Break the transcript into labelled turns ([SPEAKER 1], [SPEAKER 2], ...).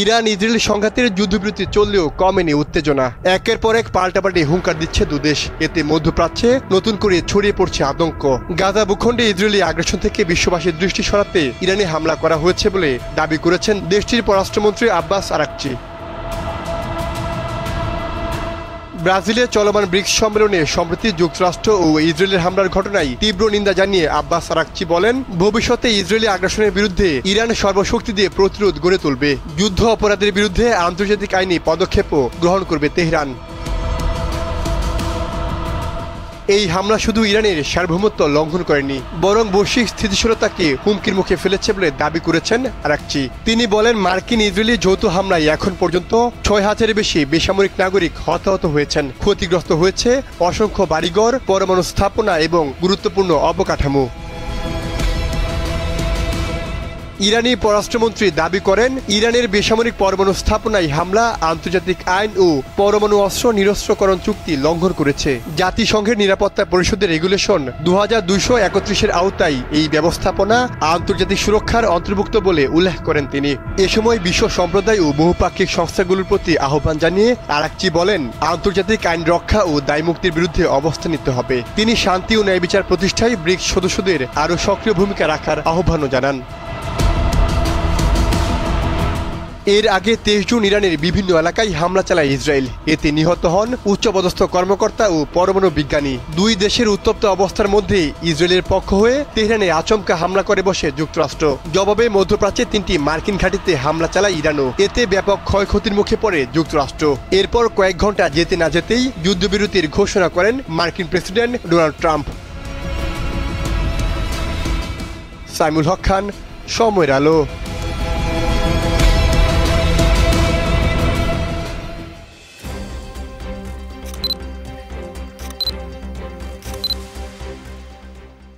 [SPEAKER 1] Iran Israel সংঘাতের যুদ্ধবিরতি চললেও কমেনি উত্তেজনা। একের পর এক পাল্টাপাল্টি হুঙ্কার দিচ্ছে দুদেশ। এতে মধ্যপ্রাচ্যে নতুন করে ছড়িয়ে পড়ছে আতঙ্ক। গাজা ভূখণ্ডে ইসরায়েলি আগ্রাসন থেকে বিশ্ববাসীর দৃষ্টি সরাতে ইরানে হামলা করা হয়েছে বলে দাবি করেছেন দেশটির পররাষ্ট্রমন্ত্রী আব্বাস আরাকচি। ব্রাজিলে চলমান ব্রিক্স সম্মেলনে সম্প্রতি যুক্তরাষ্ট্র ও ইসরায়েলের হামলার ঘটনায় তীব্র নিন্দা জানিয়ে আব্বাস আরাকচি বলেন, ভবিষ্যতে ইসরায়েলি আগ্রাসনের বিরুদ্ধে ইরান সর্বশক্তি দিয়ে প্রতিরোধ গড়ে তুলবে। যুদ্ধ অপরাধের বিরুদ্ধে আন্তর্জাতিক আইনি পদক্ষেপও গ্রহণ করবে তেহরান। এই হামলা শুধু ইরানের সার্বভৌমত্ব লঙ্ঘন করেনি, বরং বৈশ্বিক স্থিতিশীলতাকে হুমকির মুখে ফেলেছে বলে দাবি করেছেন আরাকচি। তিনি বলেন, মার্কিন ইসরায়েলি যৌথ হামলায় এখন পর্যন্ত ৬,০০০-এর বেশি বেসামরিক নাগরিক হতাহত হয়েছেন। ক্ষতিগ্রস্ত হয়েছে অসংখ্য বাড়িঘর, পরমাণু স্থাপনা এবং গুরুত্বপূর্ণ অবকাঠামো। ইরানি পররাষ্ট্রমন্ত্রী দাবি করেন, ইরানের বেসামরিক পরমাণু স্থাপনায় হামলা আন্তর্জাতিক আইন ও পরমাণু অস্ত্র নিরস্ত্রকরণ চুক্তি লঙ্ঘন করেছে। জাতিসংঘের নিরাপত্তা পরিষদের রেগুলেশন 2231-এর আওতায় এই ব্যবস্থাপনা আন্তর্জাতিক সুরক্ষার অন্তর্ভুক্ত বলে উল্লেখ করেন তিনি। এ সময় বিশ্ব সম্প্রদায় ও বহুপাক্ষিক সংস্থাগুলোর প্রতি আহ্বান জানিয়ে আরাকচি বলেন, আন্তর্জাতিক আইন রক্ষা ও দায়মুক্তির বিরুদ্ধে অবস্থান নিতে হবে। তিনি শান্তি ও ন্যায় বিচার প্রতিষ্ঠায় ব্রিক্স সদস্যদের আরও সক্রিয় ভূমিকা রাখার আহ্বানও জানান। এর আগে 23 জুন ইরানের বিভিন্ন এলাকায় হামলা চালায় ইসরায়েল। এতে নিহত হন উচ্চপদস্থ কর্মকর্তা ও পরমাণু বিজ্ঞানী। দুই দেশের উত্তপ্ত অবস্থার মধ্যে ইসরায়েলের পক্ষ হয়ে তেহরানে আচমকা হামলা করে বসে যুক্তরাষ্ট্র। জবাবে মধ্যপ্রাচ্যে 3টি মার্কিন ঘাঁটিতে হামলা চালায় ইরানও। এতে ব্যাপক ক্ষয়ক্ষতির মুখে পড়ে যুক্তরাষ্ট্র। এরপর কয়েক ঘন্টা যেতে না যেতেই যুদ্ধবিরতির ঘোষণা করেন মার্কিন প্রেসিডেন্ট ডোনাল্ড ট্রাম্প। সাইমুল হক খান, সময়ের আলো।